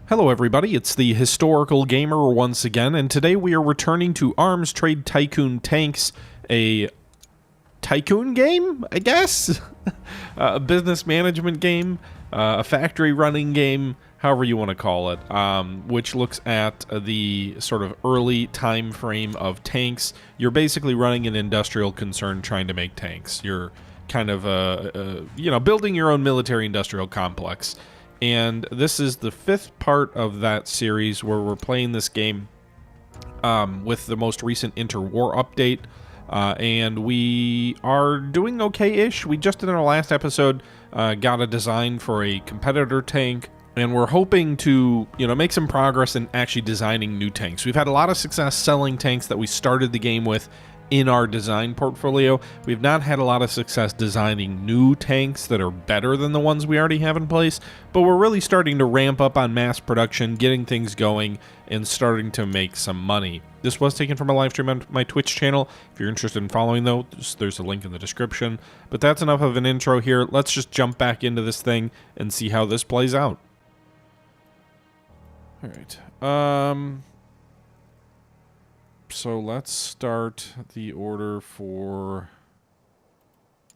Hello everybody, it's the Historical Gamer once again, and today we are returning to Arms Trade Tycoon Tanks, a tycoon game, I guess? A business management game, a factory running game, however you want to call it, which looks at the sort of early time frame of tanks. You're basically running an industrial concern trying to make tanks. You're kind of, building your own military industrial complex. And this is the fifth part of that series where we're playing this game with the most recent interwar update. And we are doing okay-ish. We just in our last episode got a design for a competitor tank, and we're hoping to, make some progress in actually designing new tanks. We've had a lot of success selling tanks that we started the game with in our design portfolio. We've not had a lot of success designing new tanks that are better than the ones we already have in place, but we're really starting to ramp up on mass production, getting things going, and starting to make some money. This was taken from a live stream on my Twitch channel. If you're interested in following, though, there's a link in the description. But that's enough of an intro here. Let's just jump back into this thing and see how this plays out. All right. So let's start the order for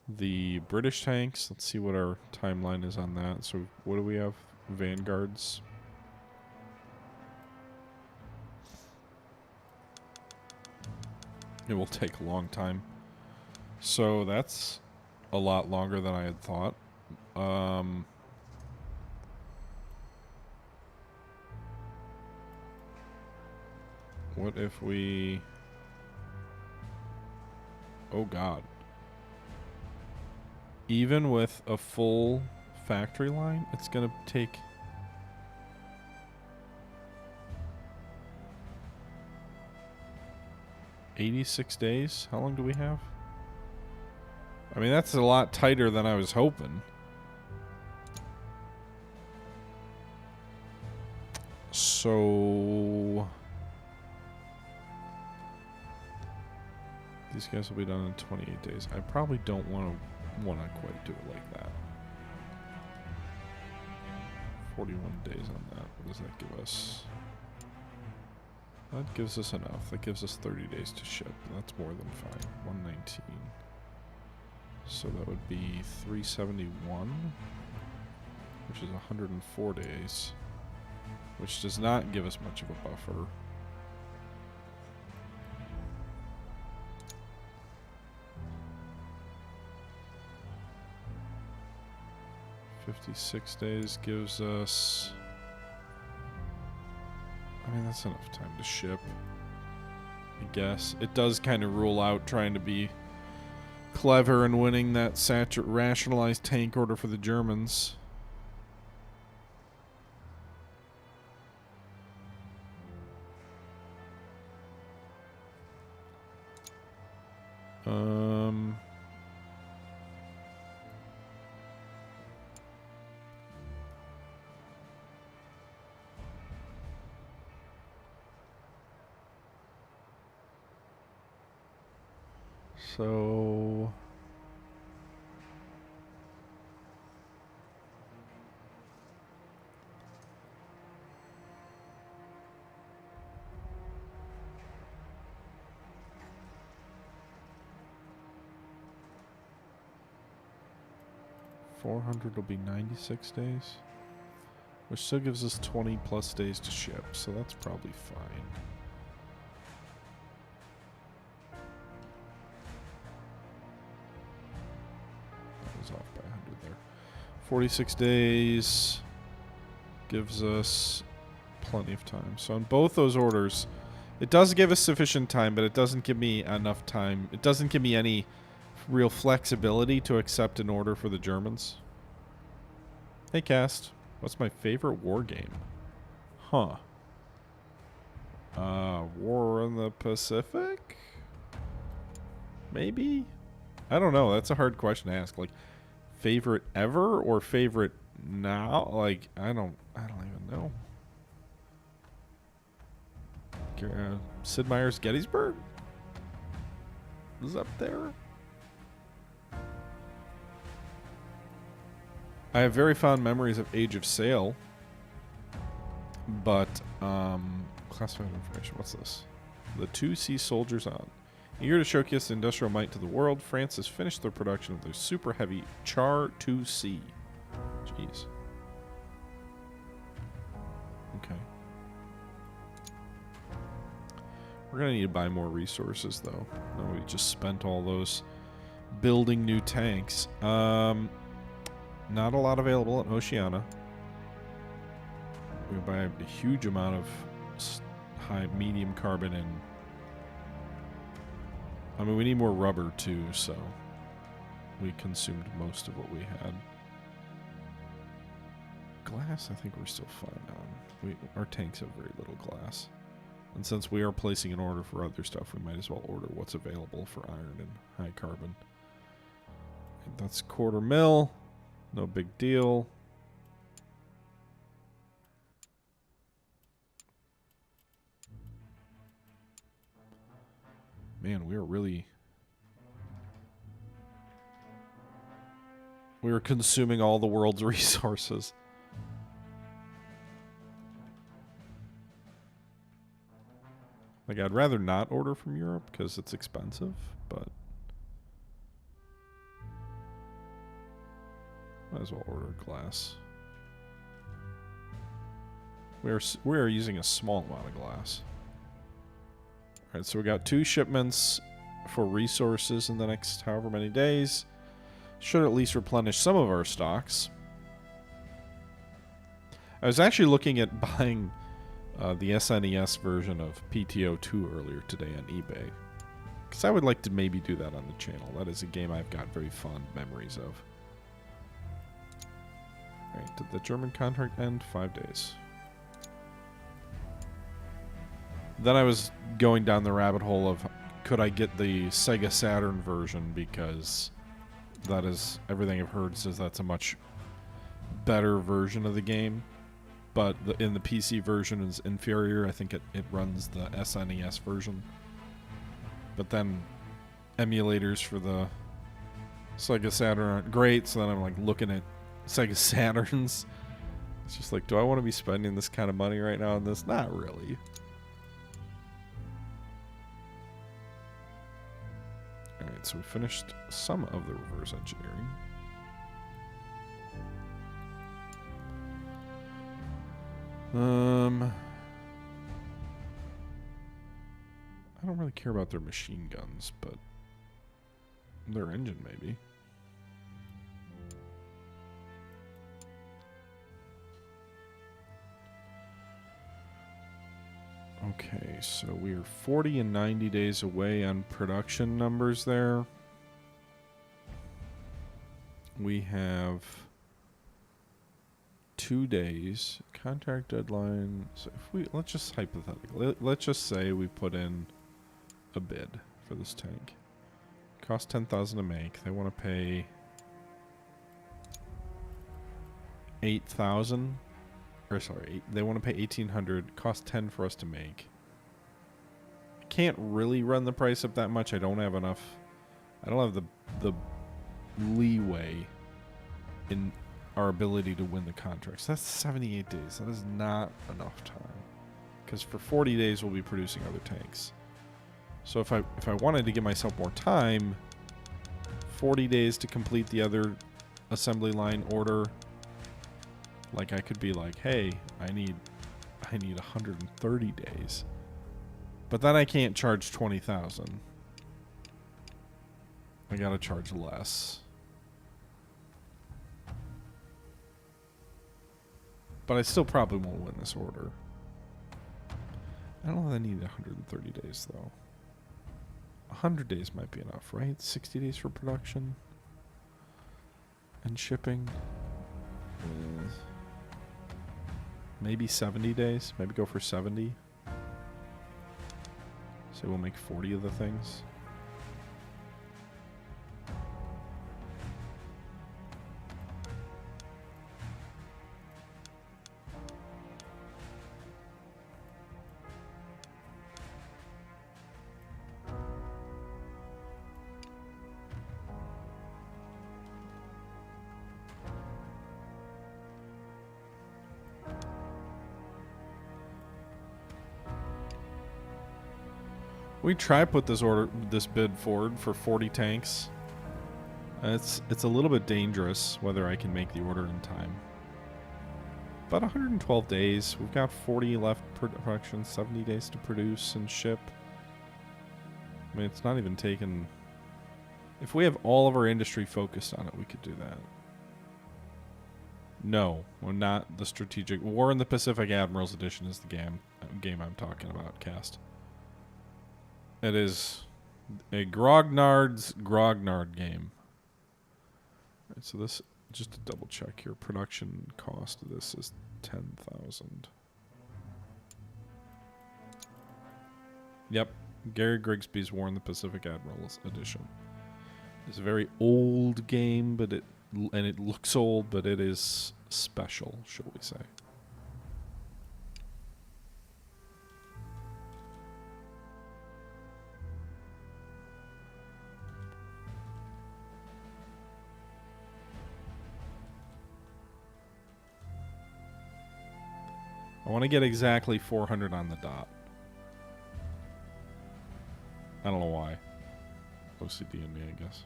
the British tanks. Let's see what our timeline is on that. So what do we have? Vanguards. It will take a long time. So that's a lot longer than I had thought. What if we... Oh god. Even with a full factory line, it's gonna take... $86 days? How long do we have? I mean, that's a lot tighter than I was hoping. So... these guys will be done in 28 days. I probably don't want to quite do it like that. 41 days on that. What does that give us? That gives us enough. That gives us 30 days to ship. That's more than fine. 119. So that would be 371, which is 104 days, which does not give us much of a buffer. $56 days gives us... I mean, that's enough time to ship, I guess. It does kind of rule out trying to be clever and winning that rationalized tank order for the Germans. So... $400 will be 96 days, which still gives us 20 plus days to ship, so that's probably fine. Off by 100 there. 46 days gives us plenty of time. So on both those orders, it does give us sufficient time, but it doesn't give me enough time. It doesn't give me any real flexibility to accept an order for the Germans. Hey, Cast. What's my favorite war game? Huh. War in the Pacific? Maybe? I don't know. That's a hard question to ask. Like, favorite ever or favorite now? Like, I don't even know. Sid Meier's Gettysburg is up there. I have very fond memories of Age of Sail. But, classified information. What's this? The 2C soldiers on. Eager to showcase industrial might to the world, France has finished their production of their super heavy Char 2C. Jeez. Okay. We're going to need to buy more resources, though. No, we just spent all those building new tanks. Not a lot available at Oceania. We buy a huge amount of high, medium carbon and... I mean, we need more rubber, too, so... We consumed most of what we had. Glass, I think we're still fine on. Our tanks have very little glass. And since we are placing an order for other stuff, we might as well order what's available for iron and high carbon. And that's 1/4 mil. No big deal. Man, we are really... We are consuming all the world's resources. Like, I'd rather not order from Europe because it's expensive, but... Might as well order glass. We are using a small amount of glass. Alright, so we got 2 shipments for resources in the next however many days. Should at least replenish some of our stocks. I was actually looking at buying the SNES version of PTO2 earlier today on eBay. Because I would like to maybe do that on the channel. That is a game I've got very fond memories of. Alright, did the German contract end? 5 days. Then I was going down the rabbit hole of could I get the Sega Saturn version, because that is, everything I've heard says that's a much better version of the game. But in the PC version is inferior. I think it runs the SNES version. But then emulators for the Sega Saturn aren't great, so then I'm like looking at Sega Saturns. It's just like, do I want to be spending this kind of money right now on this? Not really. Alright, so we finished some of the reverse engineering. I don't really care about their machine guns, but their engine maybe. Okay, so we are 40 and 90 days away on production numbers there. We have 2 days. Contract deadline. So if we, let's just hypothetically, let's just say we put in a bid for this tank. Cost 10,000 to make. They want to pay 8,000. Or sorry, they want to pay 1,800. Cost 10 for us to make. I can't really run the price up that much. I don't have enough. I don't have the leeway in our ability to win the contracts. That's 78 days. That is not enough time. Because for 40 days we'll be producing other tanks. So if I wanted to give myself more time, 40 days to complete the other assembly line order, like I could be like, hey, I need 130 days. But then I can't charge 20,000. I gotta charge less. But I still probably won't win this order. I don't know if I need 130 days, though. 100 days might be enough, right? 60 days for production. And shipping. Maybe 70 days. Maybe go for 70. So we'll make 40 of the things. We try put this bid forward for 40 tanks. It's a little bit dangerous whether I can make the order in time. About 112 days. We've got 40 left production, 70 days to produce and ship. I mean, it's not even taken... If we have all of our industry focused on it, we could do that. No, we're not the strategic... War in the Pacific Admirals Edition is the game I'm talking about, Cast. It is a Grognard's Grognard game. Right, so this, just to double check here, production cost of this is 10,000. Yep, Gary Grigsby's War in the Pacific Admirals Edition. It's a very old game, but it looks old, but it is special, shall we say. I want to get exactly 400 on the dot. I don't know why. OCD in me, I guess.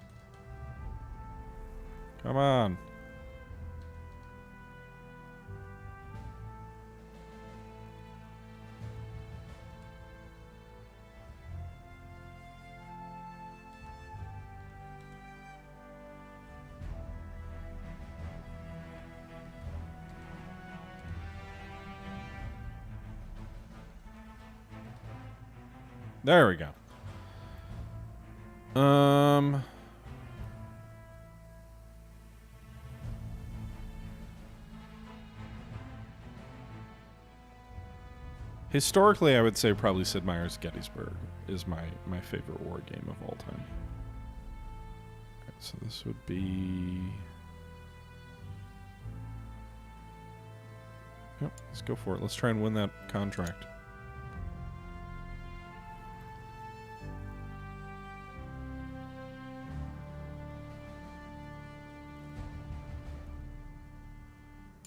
Come on. There we go. Historically, I would say probably Sid Meier's Gettysburg is my favorite war game of all time. Okay, so this would be... Yep, let's go for it. Let's try and win that contract.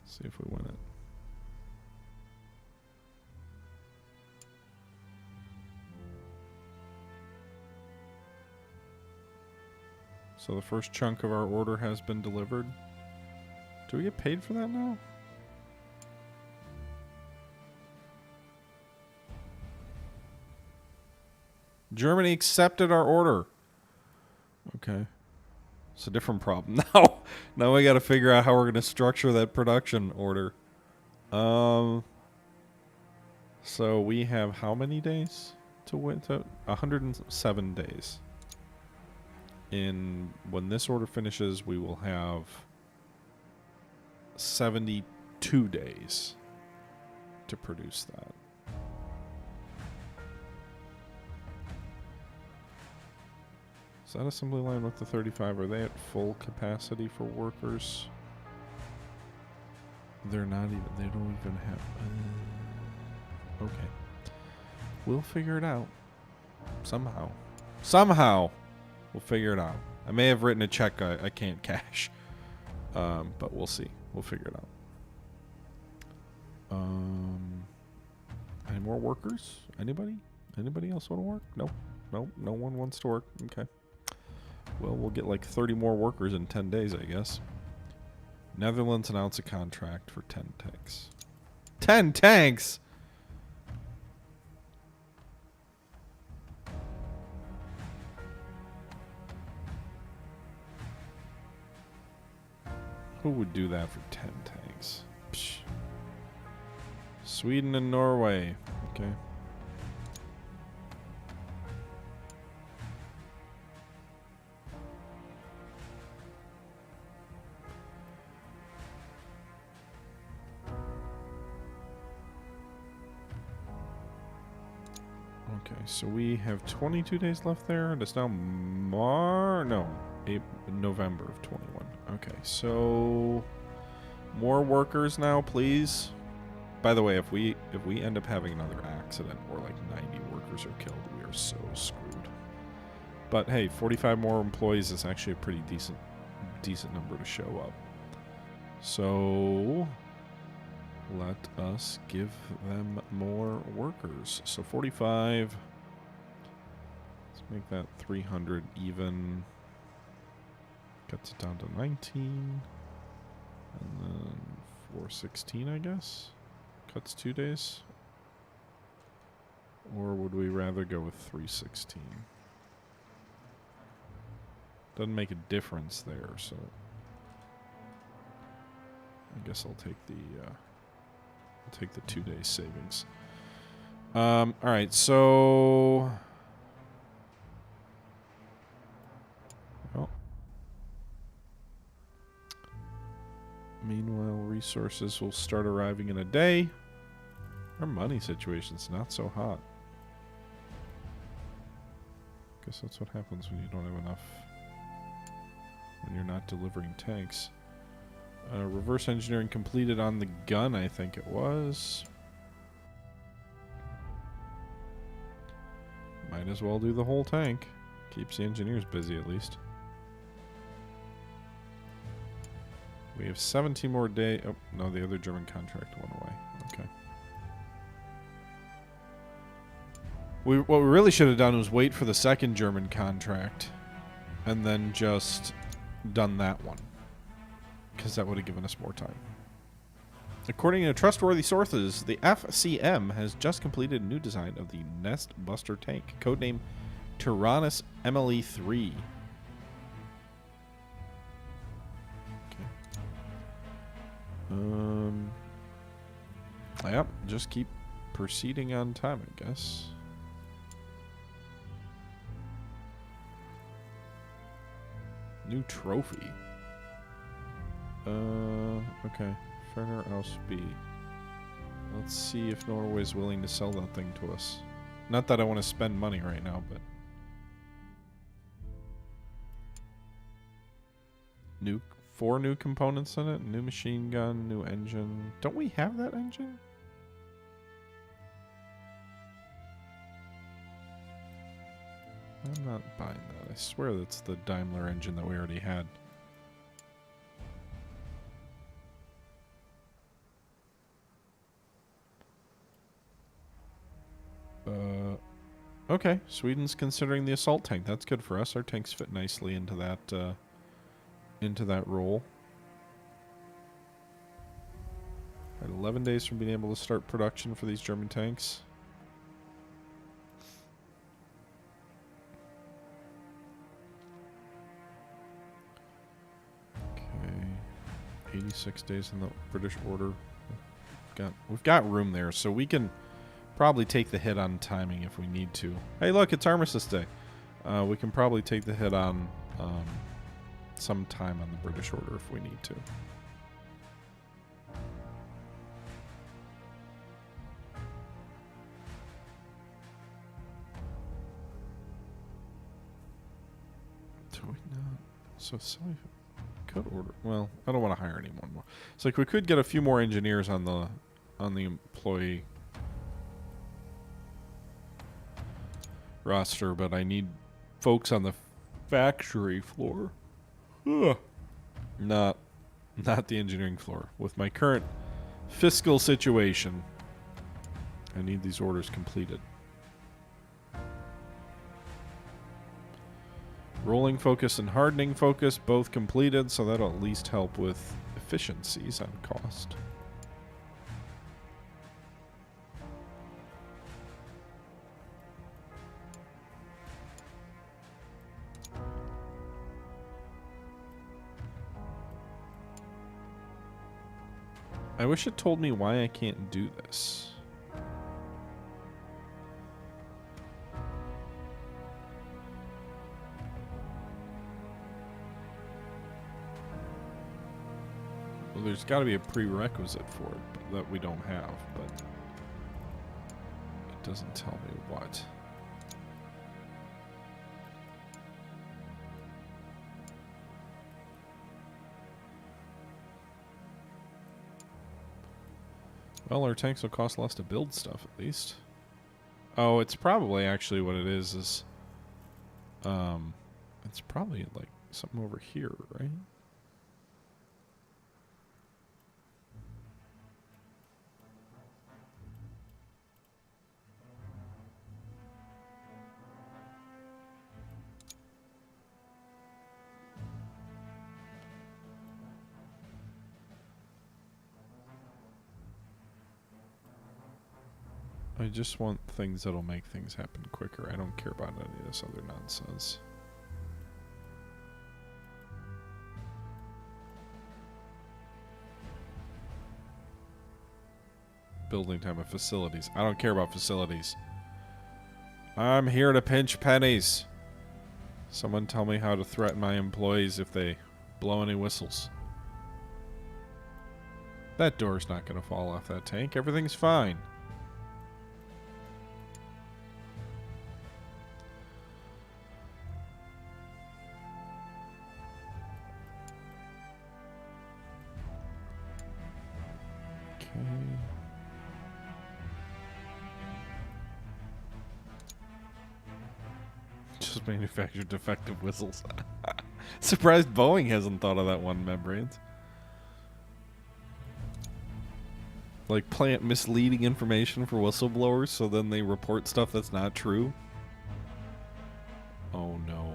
See if we win it. So the first chunk of our order has been delivered. Do we get paid for that now? Germany accepted our order. Okay. It's a different problem now. Now we got to figure out how we're going to structure that production order. So we have how many days to win? 107 days. When this order finishes, we will have 72 days to produce that. Is that assembly line with the 35? Are they at full capacity for workers? They're not even, they don't even have... okay. We'll figure it out. Somehow. Somehow! We'll figure it out. I may have written a check I can't cash. But we'll see. We'll figure it out. Any more workers? Anybody? Anybody else want to work? Nope. Nope. No one wants to work. Okay. Well, we'll get like 30 more workers in 10 days, I guess. Netherlands announced a contract for 10 tanks. 10 tanks?! Who would do that for 10 tanks? Psh. Sweden and Norway. Okay. Okay, so we have 22 days left there, and it's now November of 21. Okay, so more workers now, please. By the way, if we end up having another accident or like 90 workers are killed, we are so screwed. But hey, 45 more employees is actually a pretty decent number to show up. So let us give them more workers. So 45 Make that 300 even. Cuts it down to 19. And then 416, I guess. Cuts 2 days. Or would we rather go with 316? Doesn't make a difference there, so I guess I'll take the 2 day savings. All right, so well, meanwhile, resources will start arriving in a day. Our money situation's not so hot. Guess that's what happens when you don't have enough. When you're not delivering tanks. Reverse engineering completed on the gun, I think it was. Might as well do the whole tank. Keeps the engineers busy at least. We have 17 more days. Oh, no, the other German contract went away. Okay. What we really should have done was wait for the second German contract and then just done that one, because that would have given us more time. According to trustworthy sources, the FCM has just completed a new design of the Nest Buster tank, codenamed Tyrannus MLE-3. Okay. Yep, just keep proceeding on time, I guess. New trophy. Okay. Ferner Aus B. Let's see if Norway's willing to sell that thing to us. Not that I want to spend money right now, but... Four new components in it. New machine gun, new engine. Don't we have that engine? I'm not buying that. I swear that's the Daimler engine that we already had. Okay, Sweden's considering the assault tank. That's good for us. Our tanks fit nicely into that role. At 11 days from being able to start production for these German tanks. Okay, 86 days in the British order. We've got room there, so we can probably take the hit on timing if we need to. Hey, look, it's Armistice Day. We can probably take the hit on some time on the British order if we need to. Do we not? So could order. Well, I don't want to hire anyone more. It's like we could get a few more engineers on the employee roster, but I need folks on the factory floor. Ugh. Not the engineering floor. With my current fiscal situation, I need these orders completed. Rolling focus and hardening focus both completed, so that'll at least help with efficiencies on cost. I wish it told me why I can't do this. Well, there's got to be a prerequisite for it that we don't have, but it doesn't tell me what. Well, our tanks will cost less to build stuff, at least. Oh, it's probably actually what it is it's probably like something over here, right? I just want things that'll make things happen quicker. I don't care about any of this other nonsense. Building time of facilities. I don't care about facilities. I'm here to pinch pennies. Someone tell me how to threaten my employees if they blow any whistles. That door's not going to fall off that tank. Everything's fine. Just manufactured defective whistles. Surprised Boeing hasn't thought of that one, Membranes. Like plant misleading information for whistleblowers so then they report stuff that's not true. Oh no.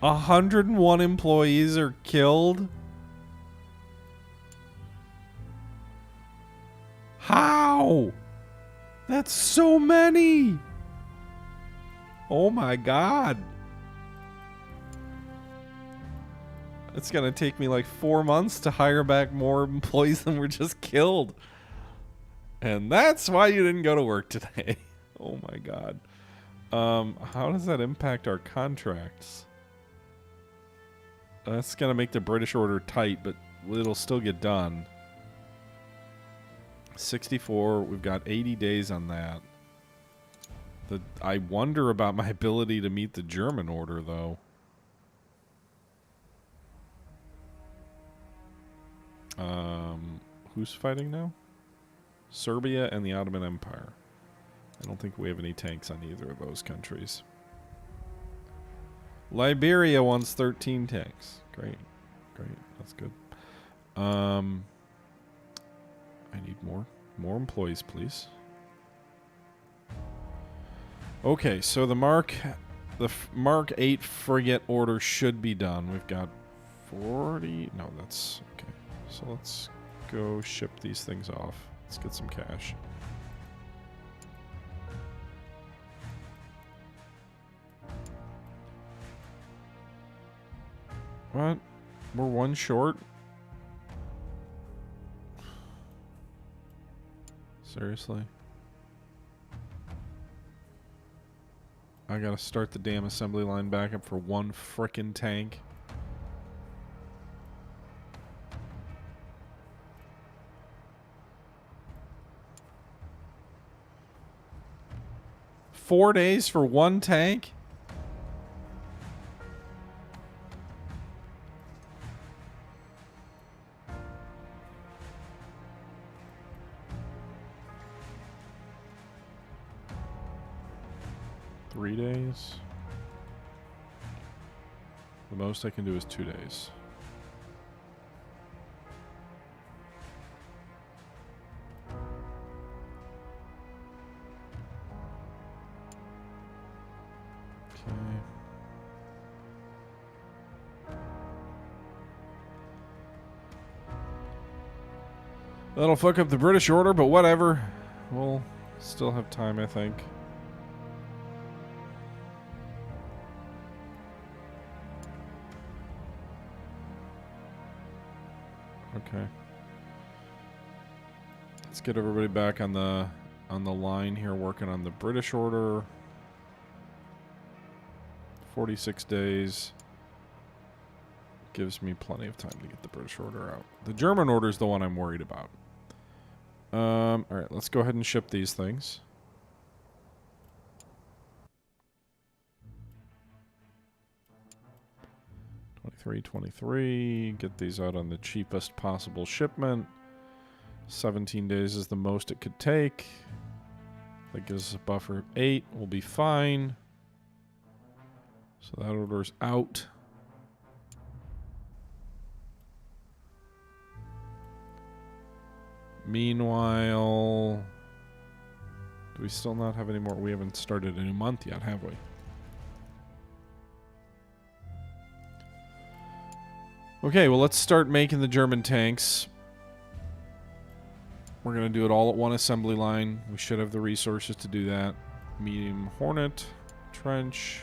101 employees are killed? How? That's so many! Oh my god. It's gonna take me like 4 months to hire back more employees than were just killed. And that's why you didn't go to work today. Oh my god. How does that impact our contracts? That's gonna make the British order tight, but it'll still get done. 64, we've got 80 days on that. I wonder about my ability to meet the German order, though. Who's fighting now? Serbia and the Ottoman Empire. I don't think we have any tanks on either of those countries. Liberia wants 13 tanks. Great. Great. That's good. I need more employees, please. Okay, so the Mark 8 frigate order should be done. We've got 40. No, that's okay. So let's go ship these things off. Let's get some cash. What? We're one short? Seriously? I gotta start the damn assembly line back up for one frickin' tank. $4 days for one tank? $3 days? The most I can do is 2 days. That'll fuck up the British order, but whatever. We'll still have time, I think. Okay. Let's get everybody back on the line here, working on the British order. 46 days. Gives me plenty of time to get the British order out. The German order is the one I'm worried about. Alright, let's go ahead and ship these things. $23.23. Get these out on the cheapest possible shipment. 17 days is the most it could take. That gives us a buffer of 8. We'll be fine. So that order's out. Meanwhile, do we still not have any more? We haven't started a new month yet, have we? Okay, well, let's start making the German tanks. We're going to do it all at one assembly line. We should have the resources to do that. Medium Hornet, trench,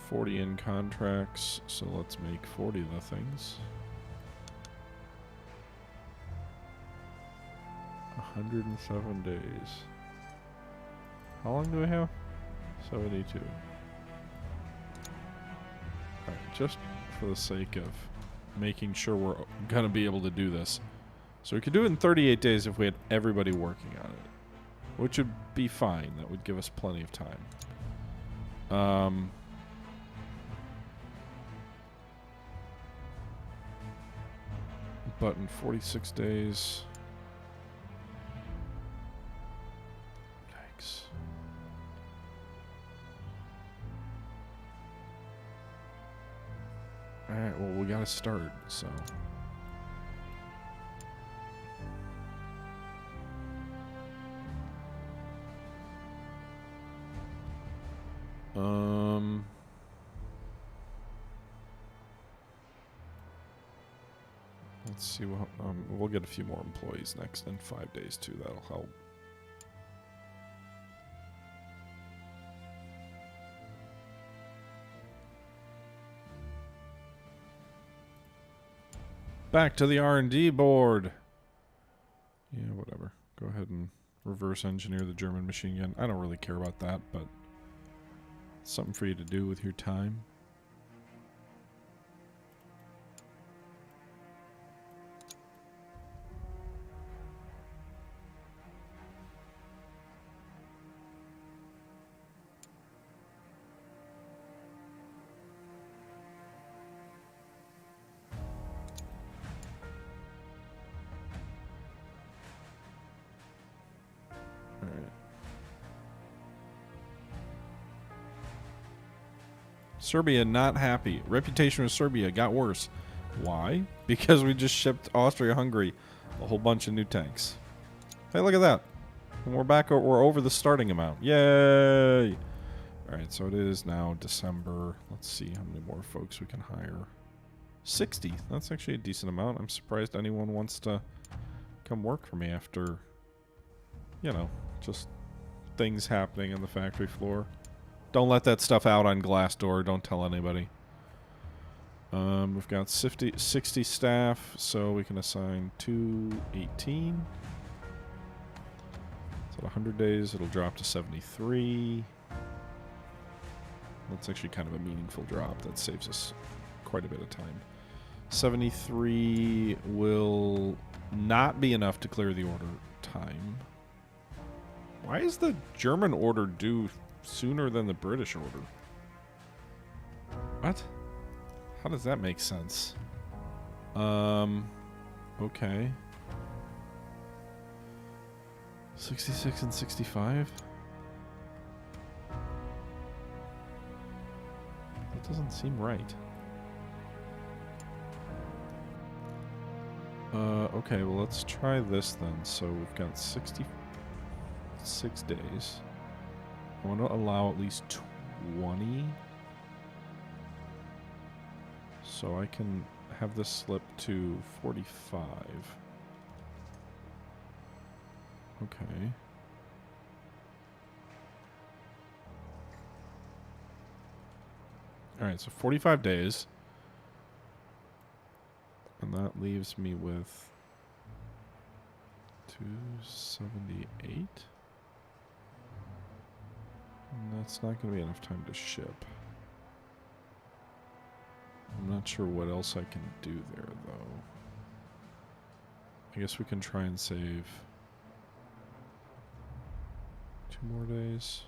40 in contracts. So let's make 40 of the things. 107 days. How long do we have? 72. Alright, just for the sake of making sure we're going to be able to do this. So we could do it in 38 days if we had everybody working on it. Which would be fine. That would give us plenty of time. But in 46 days... Yikes. Alright, well, we gotta start, so... Let's see what... we'll get a few more employees next in 5 days, too. That'll help. Back to the R&D board. Yeah, whatever. Go ahead and reverse engineer the German machine gun. I don't really care about that, but it's something for you to do with your time. Serbia not happy. Reputation of Serbia got worse. Why? Because we just shipped Austria-Hungary a whole bunch of new tanks. Hey, look at that. And we're back. We're over the starting amount. Yay! Alright, so it is now December. Let's see how many more folks we can hire. 60. That's actually a decent amount. I'm surprised anyone wants to come work for me after, you know, just things happening on the factory floor. Don't let that stuff out on Glassdoor. Don't tell anybody. We've got 60 staff, so we can assign 218. So at 100 days, it'll drop to 73. That's actually kind of a meaningful drop. That saves us quite a bit of time. 73 will not be enough to clear the order time. Why is the German order due sooner than the British order? What? How does that make sense? Okay. 66 and 65? That doesn't seem right. Okay, well, let's try this then. So we've got 66 days. I want to allow at least 20. So I can have this slip to 45. Okay. Alright, so 45 days. And that leaves me with 278. And that's not going to be enough time to ship. I'm not sure what else I can do there, though. I guess we can try and save 2 more days.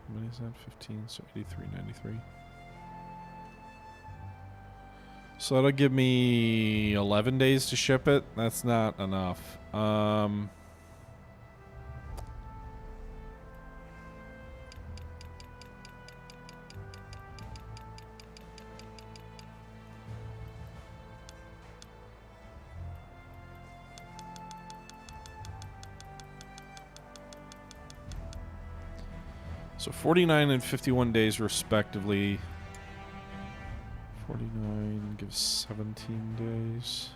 How many is that? 15, so 83.93. So that'll give me 11 days to ship it. That's not enough. So 49 and 51 days respectively. 49 gives 17 days.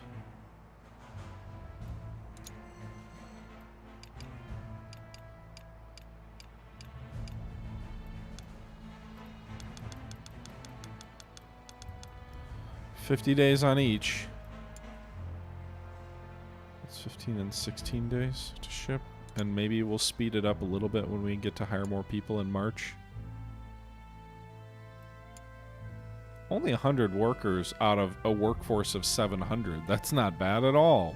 $50 days on each. That's 15 and 16 days to ship. And maybe we'll speed it up a little bit when we get to hire more people in March. Only 100 workers out of a workforce of 700. That's not bad at all.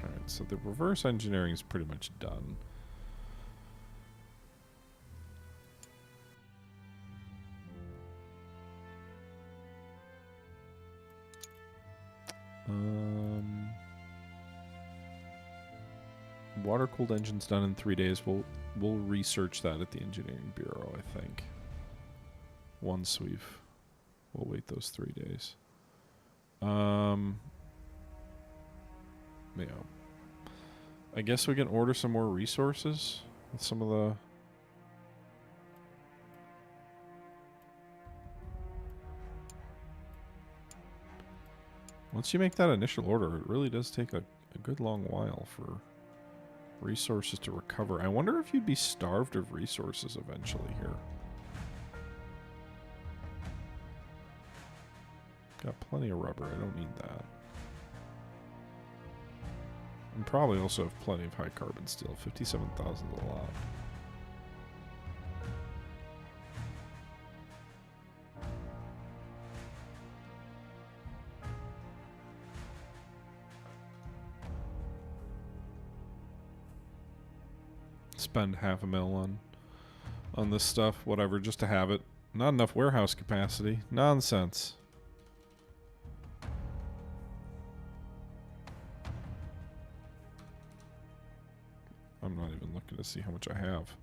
Alright, so the reverse engineering is pretty much done. Water-cooled engine's done in 3 days. We'll research that at the engineering bureau, I think. Once we'll wait those 3 days. Yeah. I guess we can order some more resources with some of the. Once you make that initial order, it really does take a good long while for resources to recover. I wonder if you'd be starved of resources eventually here. Got plenty of rubber. I don't need that. And probably also have plenty of high carbon steel. 57,000 is a lot. Spend $500,000 on this stuff, whatever, just to have it. Not enough warehouse capacity. Nonsense. I'm not even looking to see how much I have.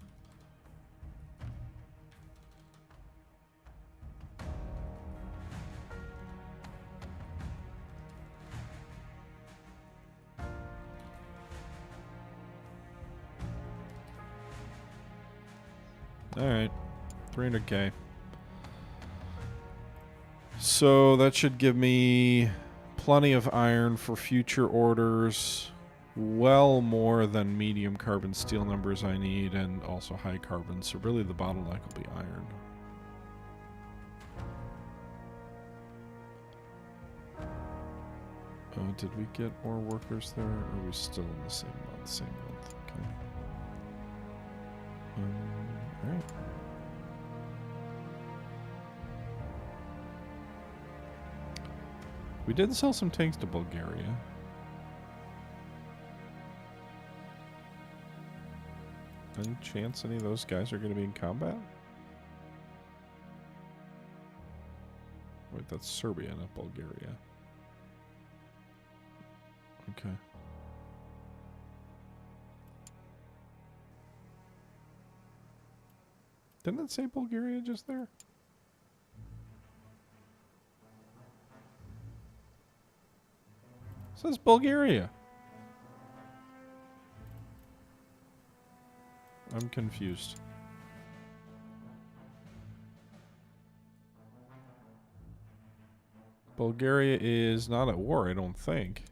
Alright, 300K. So that should give me plenty of iron for future orders. Well more than medium carbon steel numbers I need, and also high carbon. So really the bottleneck will be iron. Did we get more workers there? Or are we still in the same month? Same month, okay. Alright. We did sell some tanks to Bulgaria. Any chance any of those guys are going to be in combat? Wait, that's Serbia, not Bulgaria. Okay. Didn't it say Bulgaria just there? It says Bulgaria. I'm confused. Bulgaria is not at war, I don't think.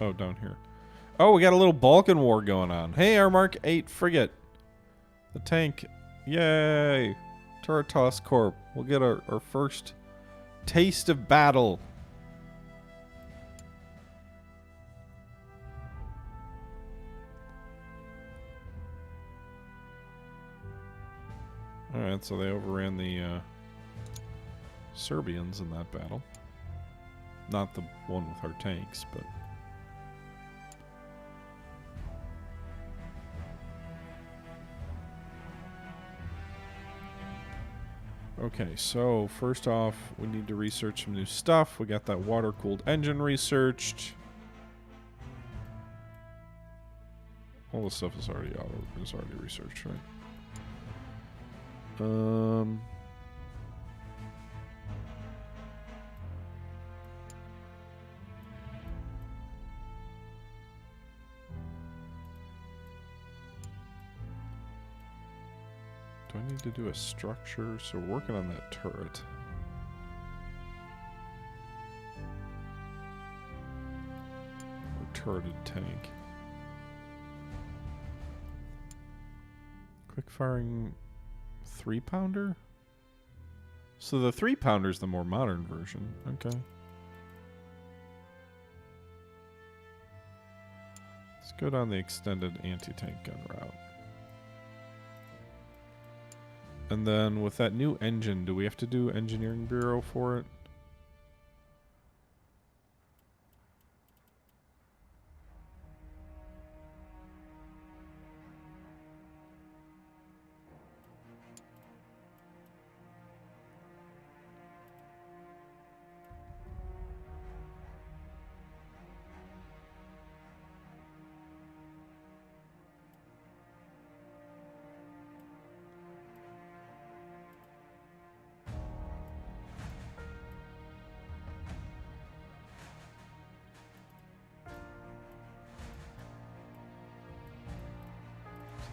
Oh, down here. Oh, we got a little Balkan war going on. Hey, our Mark 8 frigate. The tank. Yay. Turretos Corp. We'll get our first taste of battle. Alright, so they overran the Serbians in that battle. Not the one with our tanks, but... Okay, so first off, we need to research some new stuff. We got that water-cooled engine researched. All this stuff is already researched, right? Do I need to do a structure? So we're working on that turret. Or turreted tank. Quick firing 3-pounder? So the 3-pounder is the more modern version. Okay. Let's go down the extended anti-tank gun route. And then with that new engine, do we have to do engineering bureau for it?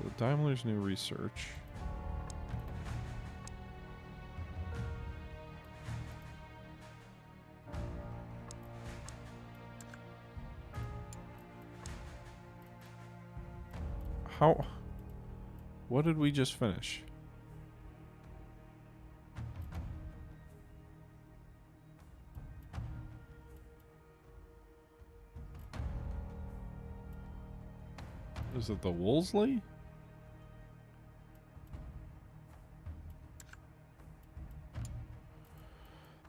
So Daimler's new research. How? What did we just finish? Is it the Wolseley?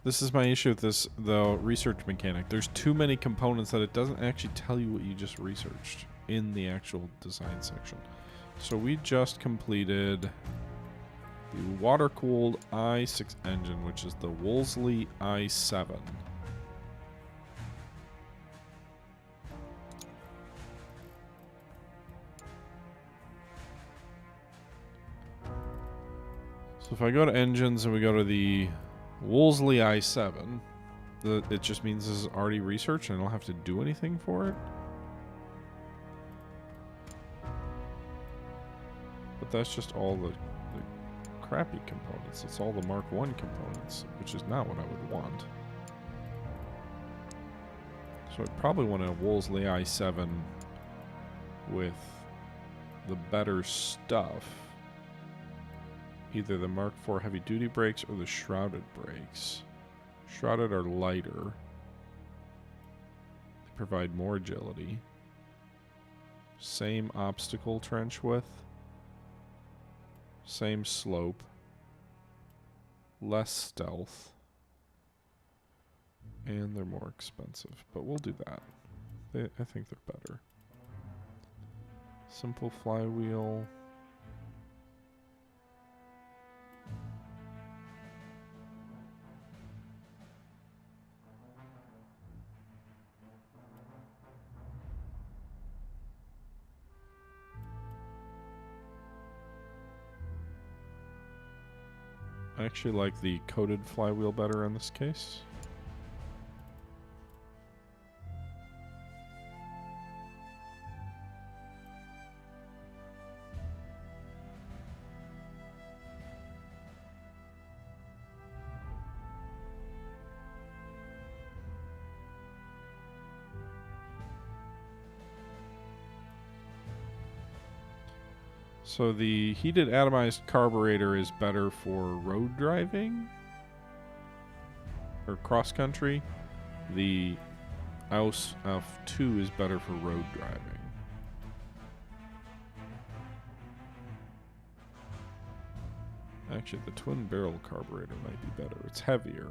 This is my issue with this, the research mechanic. There's too many components that it doesn't actually tell you what you just researched in the actual design section. So we just completed the water-cooled i6 engine, which is the Wolseley i7. So if I go to engines and we go to the Wolseley i7, it just means this is already researched and I don't have to do anything for it. But that's just all the crappy components. It's all the Mark I components, which is not what I would want. So I'd probably want a Wolseley i7 with the better stuff. Either the Mark IV heavy-duty brakes or the shrouded brakes. Shrouded are lighter. They provide more agility. Same obstacle trench width. Same slope. Less stealth. And they're more expensive. But we'll do that. I think they're better. Simple flywheel. I actually like the coated flywheel better in this case. So the heated atomized carburetor is better for road driving or cross country. The Aus 2 is better for road driving. Actually, the twin barrel carburetor might be better. It's heavier.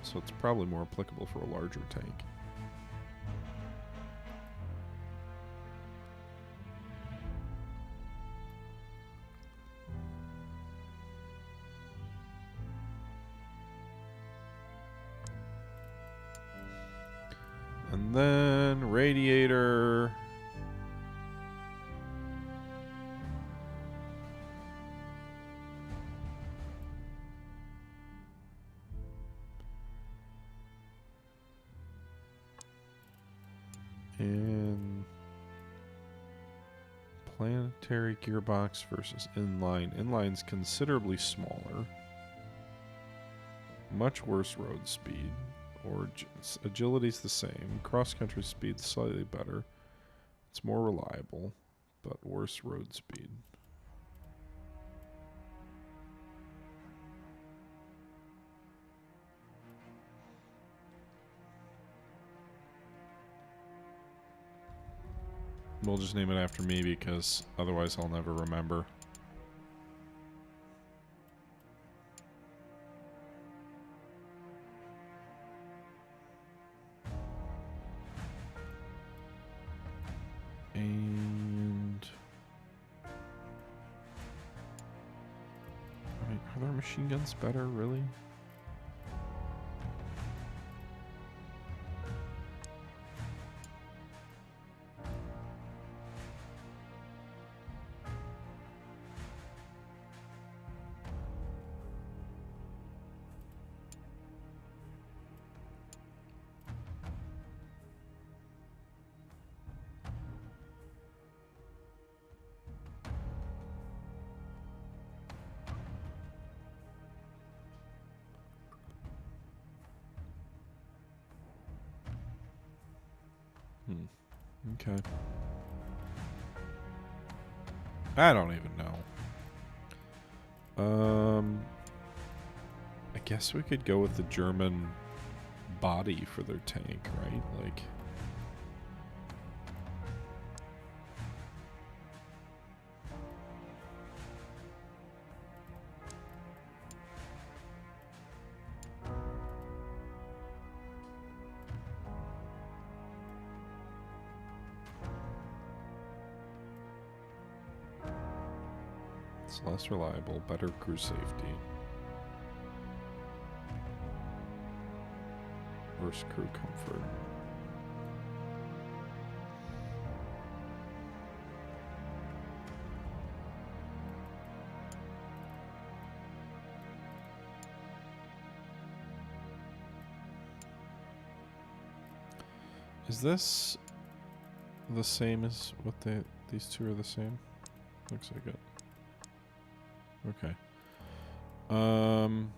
So it's probably more applicable for a larger tank. And then radiator. And Planetary gearbox versus inline. Inline's considerably smaller. Much worse road speed. Agility's the same. Cross-country speed's slightly better. It's more reliable, but worse road speed. We'll just name it after me because otherwise I'll never remember. And I mean, are their machine guns better, really? Okay. I don't even know. I guess we could go with the German body for their tank, right? Like, it's less reliable, better crew safety. Worse crew comfort. Is this the same as what these two are the same? Looks like it. Okay. I'm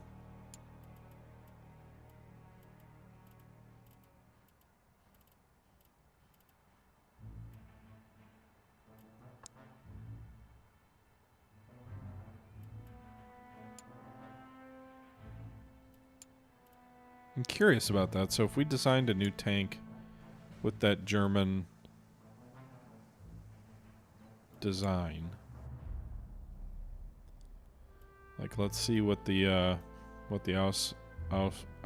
curious about that. So if we designed a new tank with that German design, like, let's see what the I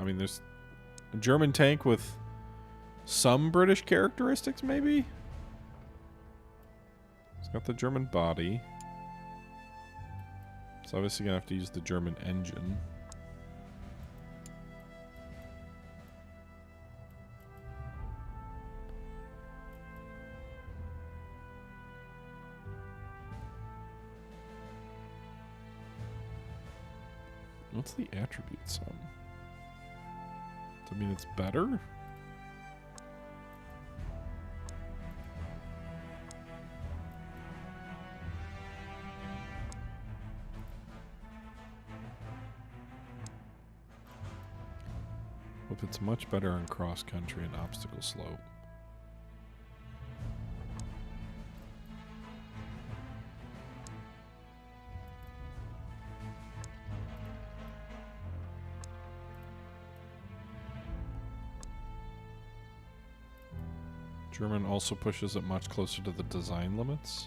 mean, there's a German tank with some British characteristics, maybe? It's got the German body. It's obviously gonna have to use the German engine. What's the attributes on? Does that mean it's better? If it's much better on cross country and obstacle slope. German also pushes it much closer to the design limits.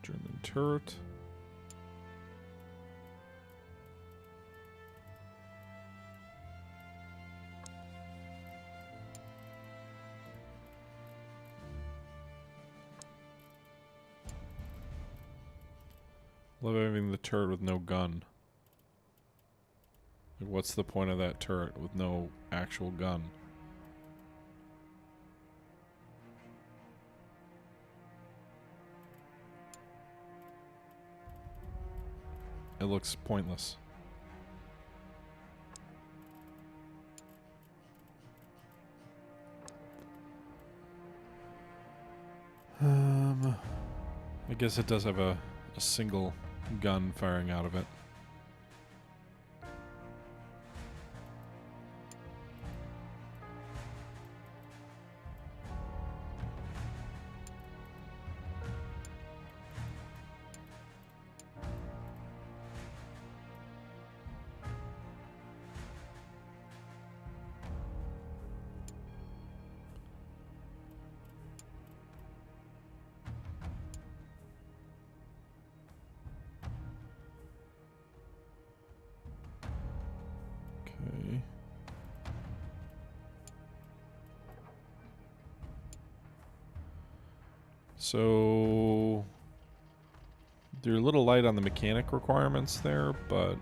German turret. Love having the turret with no gun. Like, what's the point of that turret with no actual gun? it looks pointless. I guess it does have a single gun firing out of it. Okay. So they're a little light on the mechanic requirements there, but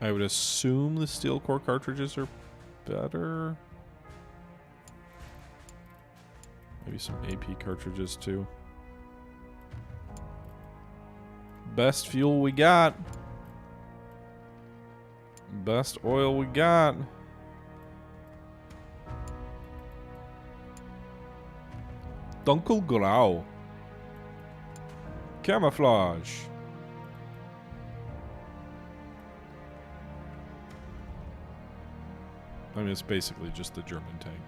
I would assume the steel core cartridges are better. Maybe some AP cartridges too. Best fuel we got. Best oil we got. Dunkel Grau. Camouflage. I mean, it's basically just the German tank.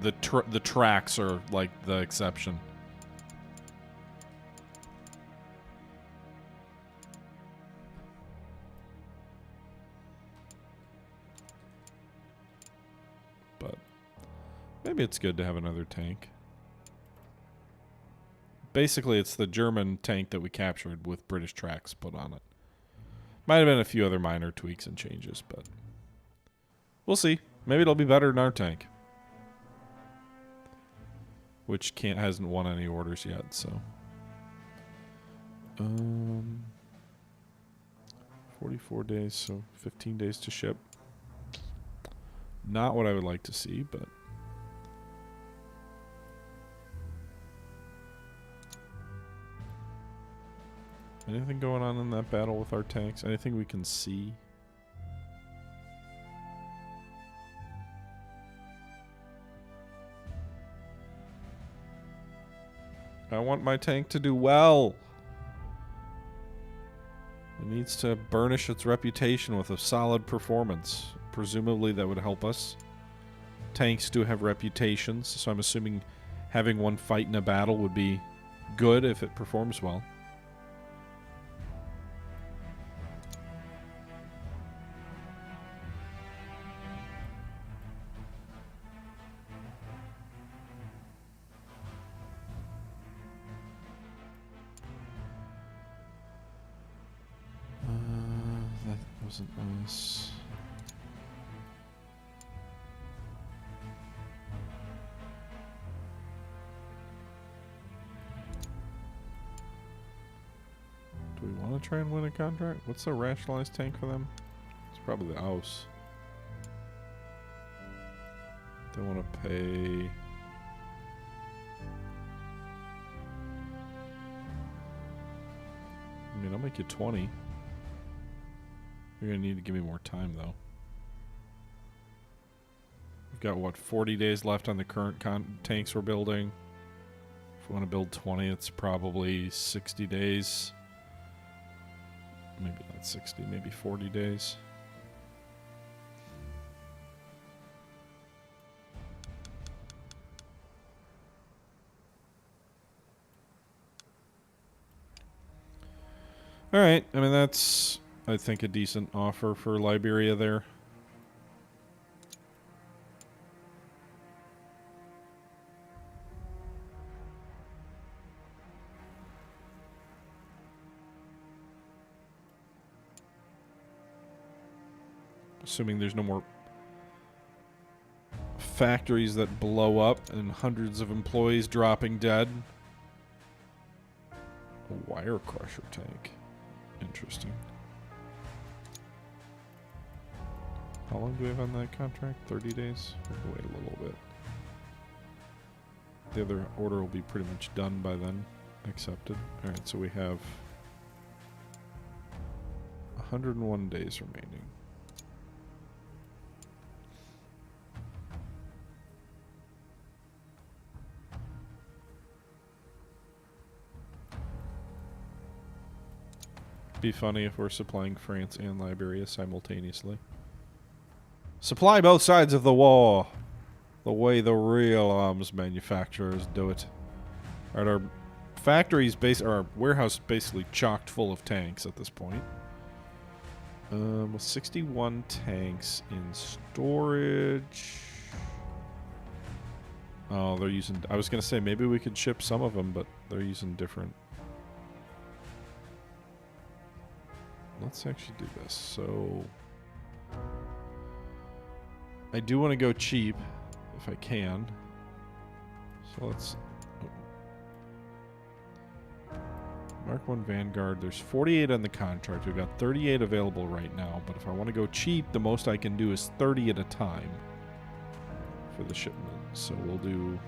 The tracks are like the exception. But maybe it's good to have another tank. Basically, it's the German tank that we captured with British tracks put on it. Might have been a few other minor tweaks and changes, but we'll see. Maybe it'll be better than our tank, which hasn't won any orders yet. So, 44 days, so 15 days to ship. Not what I would like to see, but anything going on in that battle with our tanks? Anything we can see? I want my tank to do well. It needs to burnish its reputation with a solid performance. Presumably that would help us. Tanks do have reputations, so I'm assuming having one fight in a battle would be good if it performs well. Wasn't us. Do we want to try and win a contract? What's the rationalized tank for them? It's probably the Aus. They want to pay. I mean, I'll make you 20. You're going to need to give me more time, though. We've got, what, 40 days left on the current tanks we're building. If we want to build 20, it's probably 60 days. Maybe not 60, maybe 40 days. All right. I mean, that's, I think, a decent offer for Liberia there. Assuming there's no more factories that blow up and hundreds of employees dropping dead. A wire crusher tank. Interesting. How long do we have on that contract? 30 days? We'll wait a little bit. The other order will be pretty much done by then. Accepted. Alright, so we have 101 days remaining. Be funny if we're supplying France and Liberia simultaneously. Supply both sides of the war. The way the real arms manufacturers do it. Alright, our factory's our warehouse is basically chocked full of tanks at this point. With 61 tanks in storage. Oh, they're using... I was going to say, maybe we could ship some of them, but they're using different... Let's actually do this. So... I do want to go cheap, if I can. So let's... Mark 1 Vanguard. There's 48 on the contract. We've got 38 available right now. But if I want to go cheap, the most I can do is 30 at a time for the shipment. So we'll do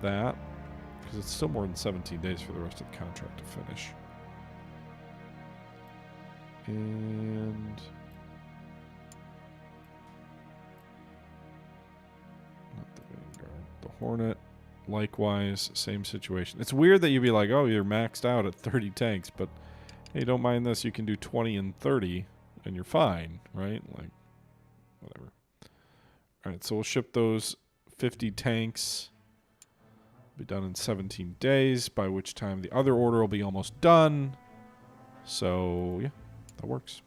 that. Because it's still more than 17 days for the rest of the contract to finish. And... not the Vanguard. The Hornet. Likewise, same situation. It's weird that you'd be like, oh, you're maxed out at 30 tanks, but hey, don't mind this. You can do 20 and 30, and you're fine, right? Like, whatever. All right, so we'll ship those 50 tanks. Be done in 17 days, by which time the other order will be almost done. So, yeah, that works.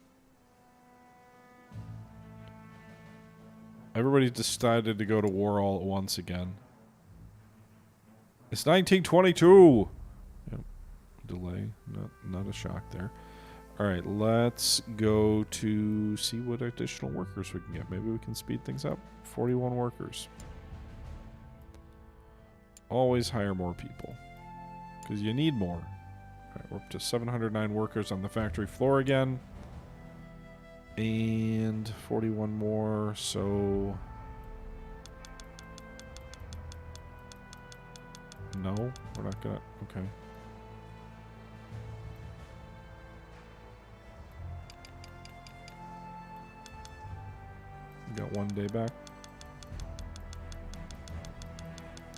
Everybody's decided to go to war all at once again. It's 1922. Yep. Delay. Not a shock there. All right, let's go to see what additional workers we can get. Maybe we can speed things up. 41 workers. Always hire more people because you need more. All right, we're up to 709 workers on the factory floor again. And 41 more, so... No, we're not gonna... Okay. We got 1 day back.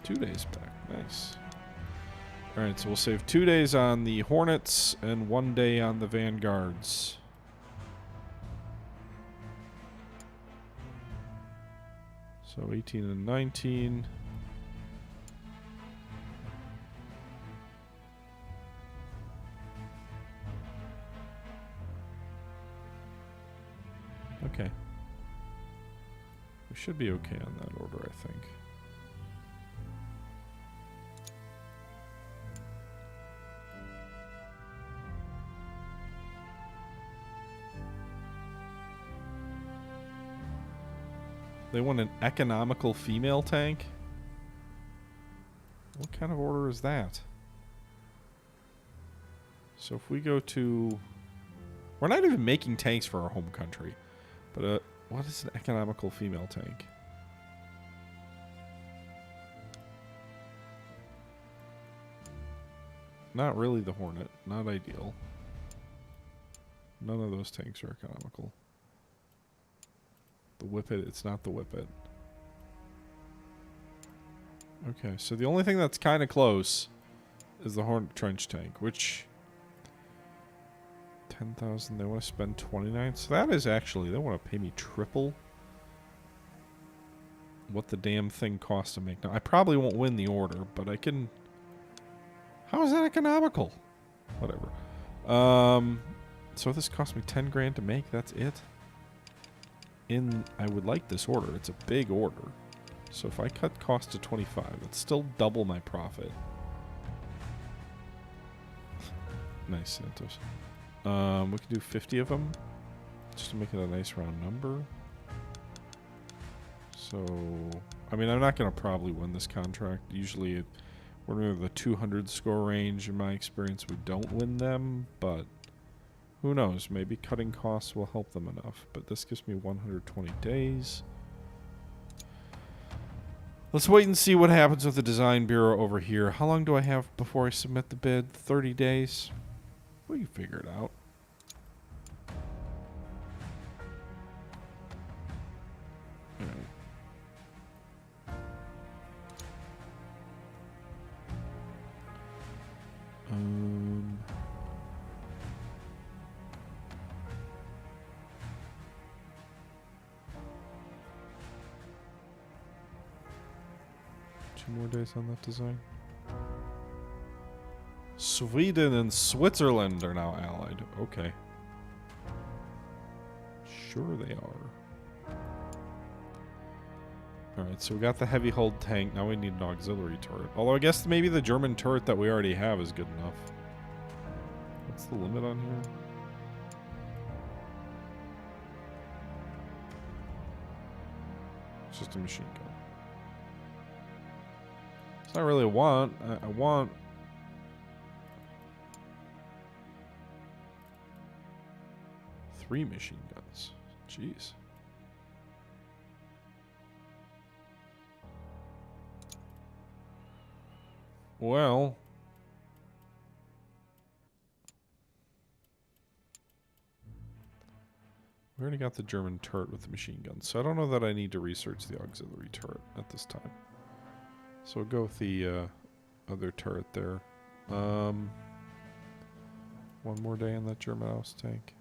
2 days back. Nice. Alright, so we'll save 2 days on the Hornets and 1 day on the Vanguards. So 18 and 19. Okay. We should be okay on that order, I think. They want an economical female tank? What kind of order is that? So if we go to... We're not even making tanks for our home country. But what is an economical female tank? Not really the Hornet. Not ideal. None of those tanks are economical. The Whippet, it's not the Whippet. Okay, so the only thing that's kind of close is the Hornet trench tank, which 10,000, they want to spend 29. So that is actually, they want to pay me triple what the damn thing costs to make. Now, I probably won't win the order, but I can... How is that economical? Whatever. So this cost me 10 grand to make, that's it? I would like this order. It's a big order. So if I cut cost to 25, that's still double my profit. Nice, Santos. We can do 50 of them, just to make it a nice round number. So, I mean, I'm not going to probably win this contract. Usually, we're near the 200 score range. In my experience, we don't win them, but Who knows? Maybe cutting costs will help them enough. But this gives me 120 days. Let's wait and see what happens with the design bureau over here. How long do I have before I submit the bid? 30 days? We can figure it out. All right. 2 more days on that design. Sweden and Switzerland are now allied. Okay. Sure they are. Alright, so we got the heavy hulled tank. Now we need an auxiliary turret. Although I guess maybe the German turret that we already have is good enough. What's the limit on here? It's just a machine gun. It's not really a want. I want... three machine guns. Jeez. Well... we already got the German turret with the machine guns, so I don't know that I need to research the auxiliary turret at this time. So we'll go with the other turret there. 1 more day on that German house tank.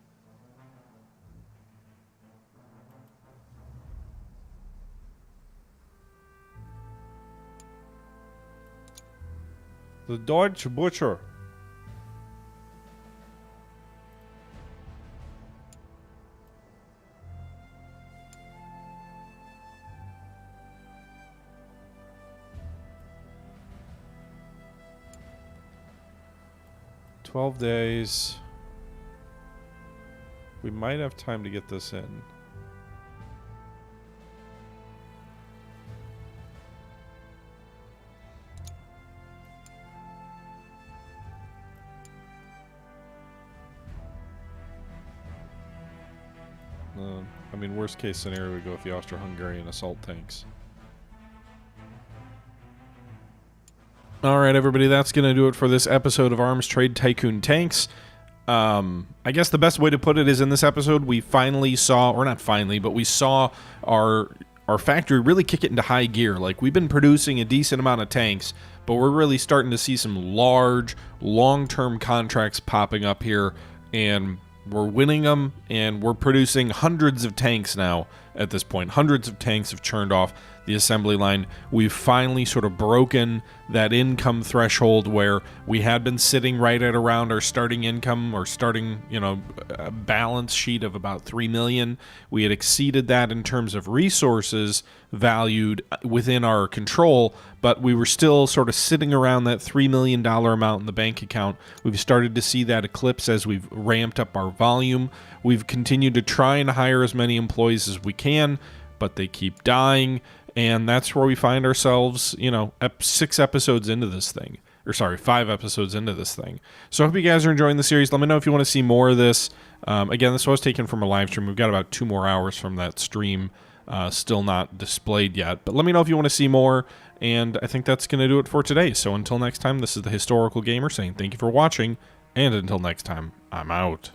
The Deutsche Butcher. $12 days. We might have time to get this in. I mean, worst case scenario, we go with the Austro-Hungarian assault tanks. Alright, everybody, that's going to do it for this episode of Arms Trade Tycoon Tanks. I guess the best way to put it is in this episode, we finally saw, or not finally, but we saw our factory really kick it into high gear. Like, we've been producing a decent amount of tanks, but we're really starting to see some large, long-term contracts popping up here, and we're winning them, and we're producing hundreds of tanks now at this point. Hundreds of tanks have churned off the assembly line. We've finally sort of broken that income threshold where we had been sitting right at around our starting income or starting, balance sheet of about 3 million. We had exceeded that in terms of resources valued within our control, but we were still sort of sitting around that $3 million amount in the bank account. We've started to see that eclipse as we've ramped up our volume. We've continued to try and hire as many employees as we can, but they keep dying. And that's where we find ourselves, 6 episodes into this thing. Or sorry, 5 episodes into this thing. So I hope you guys are enjoying the series. Let me know if you want to see more of this. Again, this was taken from a live stream. We've got about 2 more hours from that stream still not displayed yet. But let me know if you want to see more. And I think that's going to do it for today. So until next time, this is the Historical Gamer saying thank you for watching. And until next time, I'm out.